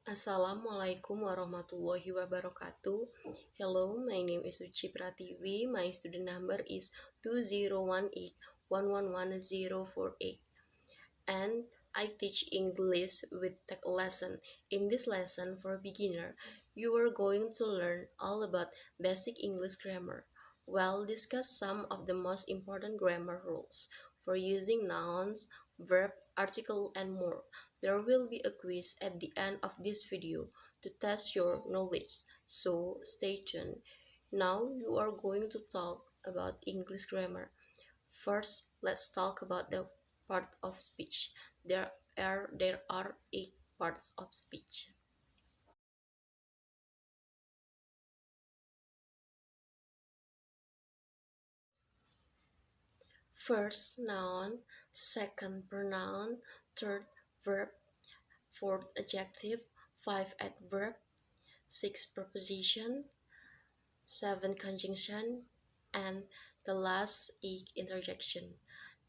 Assalamualaikum warahmatullahi wabarakatuh. Hello, my name is Suci Pratiwi. My student number is 2018111048. And I teach English with tech lesson. In this lesson for beginner, you are going to learn all about basic English grammar. We'll discuss some of the most important grammar rules for using nouns, verb, article, and more. There will be a quiz at the end of this video to test your knowledge, so stay tuned. Now you are going to talk about English grammar. First, let's talk about the part of speech. There are 8 parts of speech. First, noun. Second, pronoun. Third, verb. Fourth, adjective. 5, adverb. 6, preposition. 7, conjunction. And the last, interjection.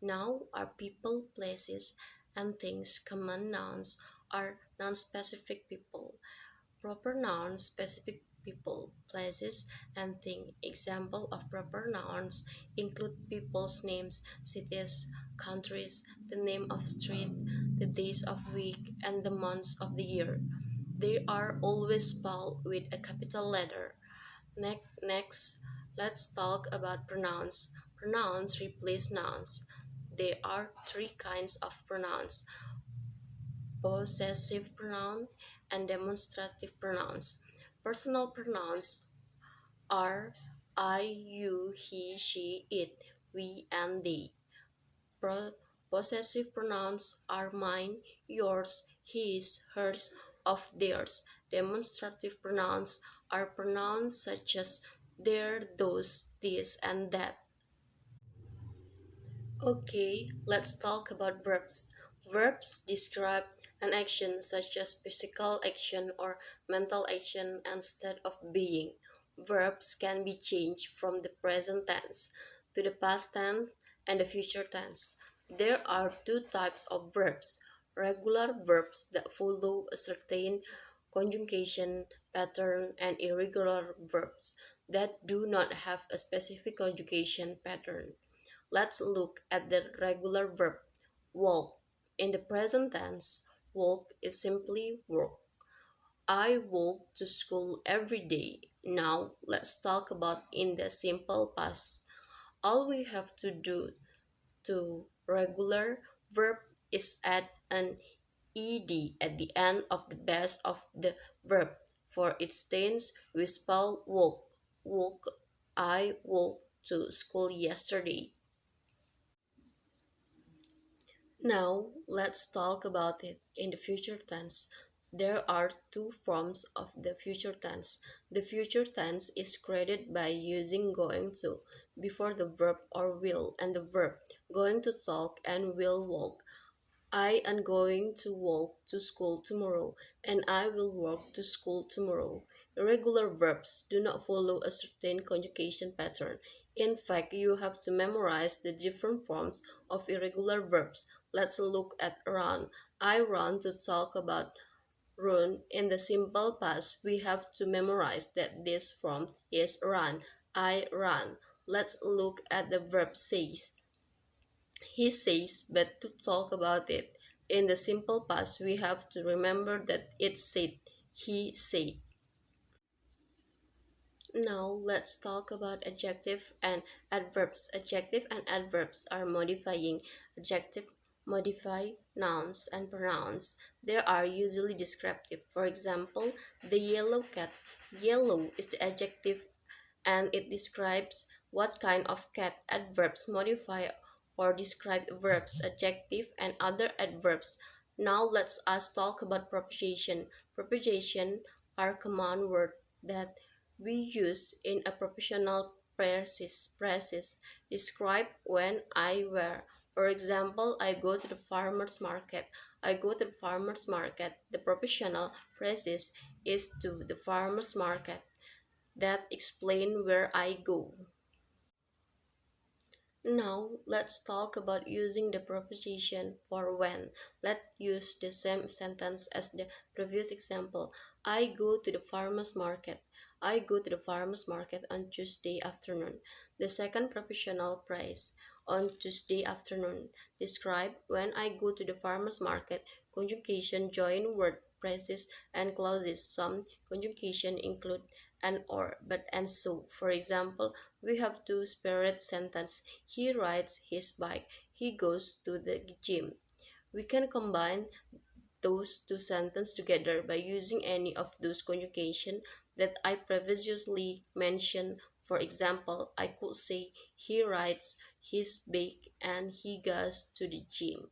Now are people, places, and things. Common nouns are non-specific people. Proper nouns, specific people, places, and things. Example of proper nouns include people's names, cities, countries, the name of street, the days of week, and the months of the year. They are always spelled with a capital letter. Next, let's talk about pronouns. Pronouns replace nouns. There are 3 kinds of pronouns: possessive pronoun and demonstrative pronouns. Personal pronouns are I, you, he, she, it, we, and they. Possessive pronouns are mine, yours, his, hers, of, theirs. Demonstrative pronouns are pronouns such as there, those, this, and that. Okay, let's talk about verbs. Verbs describe an action such as physical action or mental action instead of being. Verbs can be changed from the present tense to the past tense and the future tense. There are 2 types of verbs: regular verbs that follow a certain conjugation pattern and irregular verbs that do not have a specific conjugation pattern. Let's look at the regular verb, walk. In the present tense, walk is simply work. I walk to school every day. Now, let's talk about in the simple past. All we have to do to regular verb is add an ed at the end of the base of the verb. For its tense, we spell walk. Walk. I walked to school yesterday. Now, let's talk about it in the future tense. There are 2 forms of the future tense. The future tense is created by using going to before the verb or will and the verb going to talk and will walk. I am going to walk to school tomorrow and I will walk to school tomorrow. Irregular verbs do not follow a certain conjugation pattern. In fact, you have to memorize the different forms of irregular verbs. Let's look at run. I run to talk about run. In the simple past, we have to memorize that this form is run. I run. Let's look at the verb says. He says, but to talk about it in the simple past, we have to remember that it said, he said. Now let's talk about adjective and adverbs. Adjective and adverbs are modifying. Adjective modify nouns and pronouns. They are usually descriptive. For example, the yellow cat. Yellow is the adjective and it describes what kind of cat. Adverbs modify or describe verbs, adjective, and other adverbs. Now let's us talk about preposition. Preposition are command words that we use in a propositional phrases describe when, I, where. For example, I go to the farmer's market. I go to the farmer's market. The propositional phrases is to the farmer's market that explain where I go. Now, let's talk about using the preposition for when. Let's use the same sentence as the previous example. I go to the farmer's market. I go to the farmer's market on Tuesday afternoon. The second prepositional phrase, on Tuesday afternoon, describe when I go to the farmer's market. Conjugation join word phrases and clauses. Some conjugation include and or, but and so. For example, we have two separate sentences. He rides his bike. He goes to the gym. We can combine those two sentences together by using any of those conjugation that I previously mentioned. For example, I could say he rides his bike and he goes to the gym.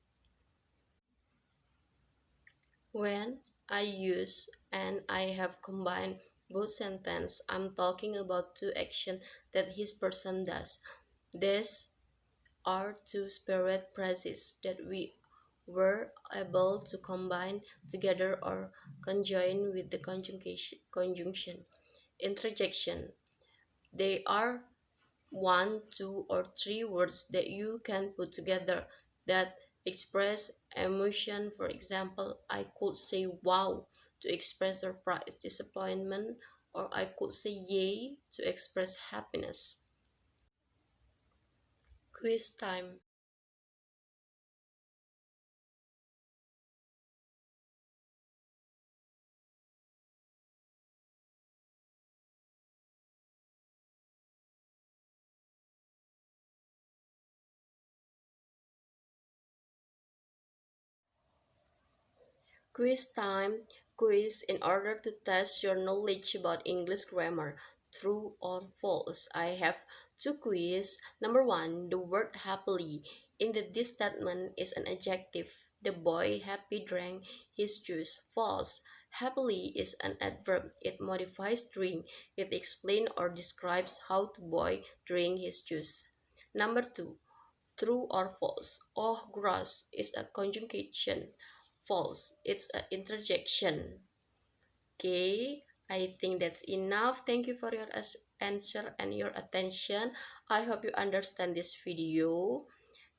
When I use and I have combined both sentences, I'm talking about two actions that his person does. These are two separate phrases that we were able to combine together or conjoin with the conjunction. Interjection. They are one, two, or three words that you can put together that express emotion. For example, I could say wow to express surprise, disappointment, or I could say yay to express happiness. Quiz time. Quiz time. Quiz in order to test your knowledge about English grammar. True or false? I have two quiz. Number one, the word happily in this statement is an adjective. The boy happy drank his juice. False. Happily is an adverb. It modifies drink. It explains or describes how the boy drink his juice. Number two, true or false? Oh, grass is a conjugation. False. It's an interjection. Okay, I think that's enough. Thank you for your answer and your attention. I hope you understand this video.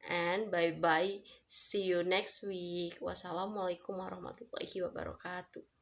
And bye bye. See you next week. Wassalamualaikum warahmatullahi wabarakatuh.